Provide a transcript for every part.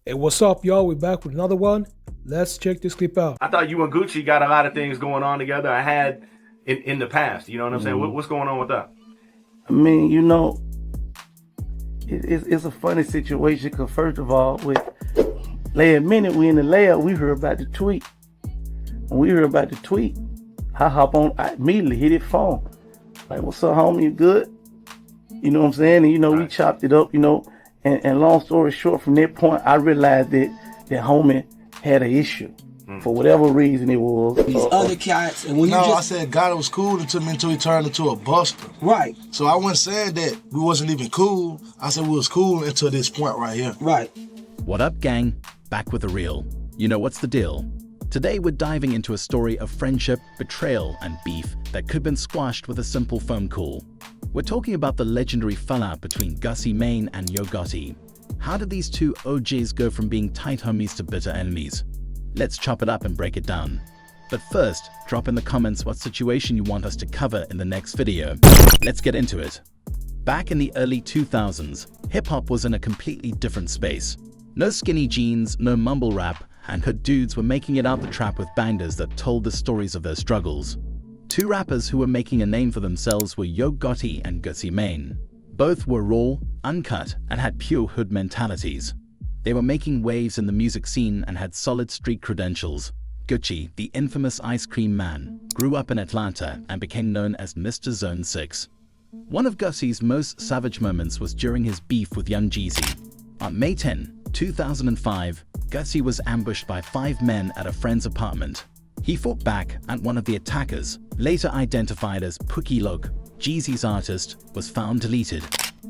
Hey, what's up, y'all? We're back with another one. Let's check this clip out. I thought you and Gucci got a lot of things going on together. I had in the past. You know what I'm saying? What's going on with that? I mean, you know, it's a funny situation because first of all, with last minute we in the layout, we heard about the tweet. When we heard about the tweet, I hop on, I immediately hit his phone. Like, what's up, homie? You good? You know what I'm saying? And you know, we chopped it up, you know, and long story short, from that point, I realized that homie had an issue. For whatever reason it was. These other cats, and when I said God was cool until he turned into a buster. Right. So I wasn't saying that we wasn't even cool. I said we was cool until this point right here. Right. What up, gang? Back with the real. You know what's the deal? Today we're diving into a story of friendship, betrayal, and beef that could have been squashed with a simple phone call. We're talking about the legendary fallout between Gussie Mane and Yo Gotti. How did these two OGs go from being tight homies to bitter enemies? Let's chop it up and break it down. But first, drop in the comments what situation you want us to cover in the next video. Let's get into it. Back in the early 2000s, hip-hop was in a completely different space. No skinny jeans, no mumble rap, and hood dudes were making it out the trap with bangers that told the stories of their struggles. Two rappers who were making a name for themselves were Yo Gotti and Gussie Mane. Both were raw, uncut, and had pure hood mentalities. They were making waves in the music scene and had solid street credentials. Gucci, the infamous ice cream man, grew up in Atlanta and became known as Mr. Zone 6. One of Gussie's most savage moments was during his beef with Young Jeezy. On May 10, 2005, Gussie was ambushed by 5 men at a friend's apartment. He fought back, and one of the attackers, later identified as Pookie Loc, Jeezy's artist, was found deleted.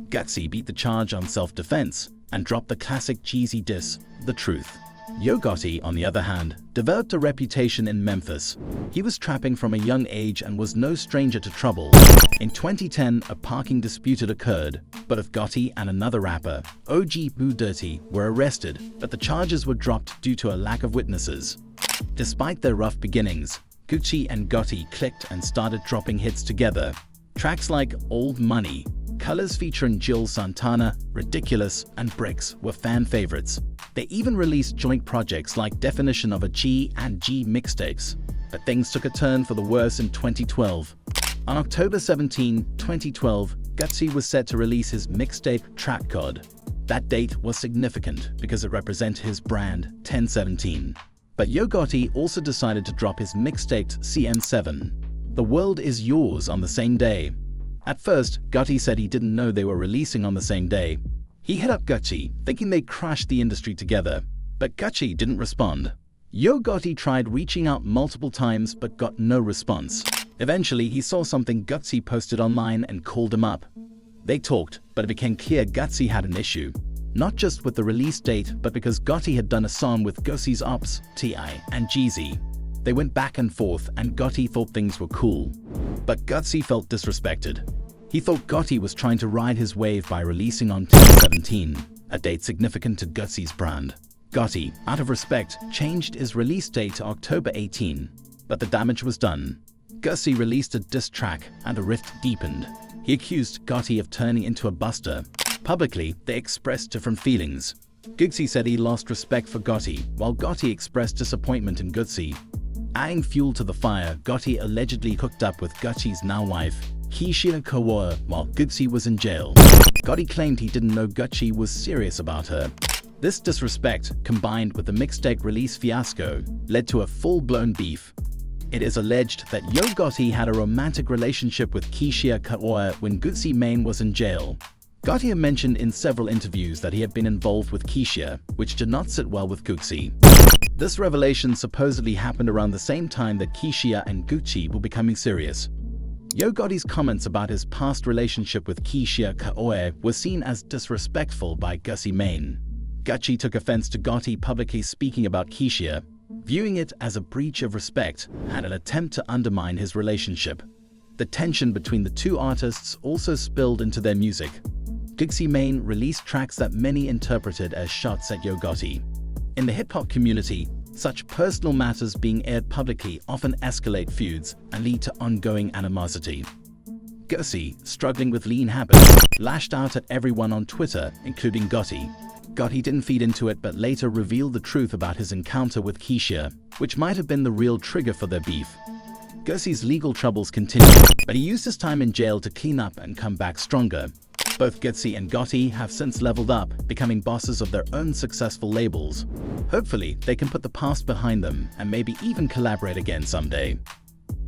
Gussie beat the charge on self-defense and dropped the classic Jeezy diss, The Truth. Yo Gotti, on the other hand, developed a reputation in Memphis. He was trapping from a young age and was no stranger to trouble. In 2010, a parking dispute occurred, but if Gotti and another rapper, OG Boo Dirty, were arrested, but the charges were dropped due to a lack of witnesses. Despite their rough beginnings, Gucci and Gotti clicked and started dropping hits together. Tracks like Old Money, Colors featuring Jill Santana, Ridiculous, and Bricks were fan favorites. They even released joint projects like Definition of a G and G mixtapes. But things took a turn for the worse in 2012. On October 17, 2012, Gussie was set to release his mixtape Track God. That date was significant because it represented his brand, 1017. But Yo Gotti also decided to drop his mixtape CM7, The World Is Yours, on the same day. At first, Gotti said he didn't know they were releasing on the same day. He hit up Gucci, thinking they'd crash the industry together, but Gucci didn't respond. Yo Gotti tried reaching out multiple times but got no response. Eventually, he saw something Gucci posted online and called him up. They talked, but it became clear Gucci had an issue. Not just with the release date, but because Gotti had done a song with Gussie's ops, T.I. and Jeezy. They went back and forth, and Gotti thought things were cool. But Gussie felt disrespected. He thought Gotti was trying to ride his wave by releasing on 1017, a date significant to Gussie's brand. Gotti, out of respect, changed his release date to October 18, but the damage was done. Gussie released a diss track, and the rift deepened. He accused Gotti of turning into a buster. Publicly, they expressed different feelings. Gussie said he lost respect for Gotti, while Gotti expressed disappointment in Gussie. Adding fuel to the fire, Gotti allegedly hooked up with Gussi's now-wife, Keyshia, while Gussie was in jail. Gotti claimed he didn't know Gussie was serious about her. This disrespect, combined with the mixtape release fiasco, led to a full-blown beef. It is alleged that Yo Gotti had a romantic relationship with Keyshia when Gussie Mane was in jail. Gotti had mentioned in several interviews that he had been involved with Keyshia, which did not sit well with Gussie. This revelation supposedly happened around the same time that Keyshia and Gussie were becoming serious. Yo Gotti's comments about his past relationship with Keyshia were seen as disrespectful by Gussie Mane. Gussie took offense to Gotti publicly speaking about Keyshia, viewing it as a breach of respect and an attempt to undermine his relationship. The tension between the two artists also spilled into their music. Gussie Mane released tracks that many interpreted as shots at Yo Gotti. In the hip-hop community, such personal matters being aired publicly often escalate feuds and lead to ongoing animosity. Gotti, struggling with lean habits, lashed out at everyone on Twitter, including Gotti. Gotti didn't feed into it but later revealed the truth about his encounter with Keyshia, which might have been the real trigger for their beef. Gotti's legal troubles continued, but he used his time in jail to clean up and come back stronger. Both Gotti and Gotti have since leveled up, becoming bosses of their own successful labels. Hopefully, they can put the past behind them and maybe even collaborate again someday.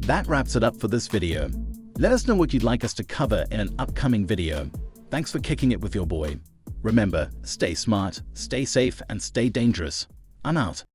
That wraps it up for this video. Let us know what you'd like us to cover in an upcoming video. Thanks for kicking it with your boy. Remember, stay smart, stay safe, and stay dangerous. I'm out.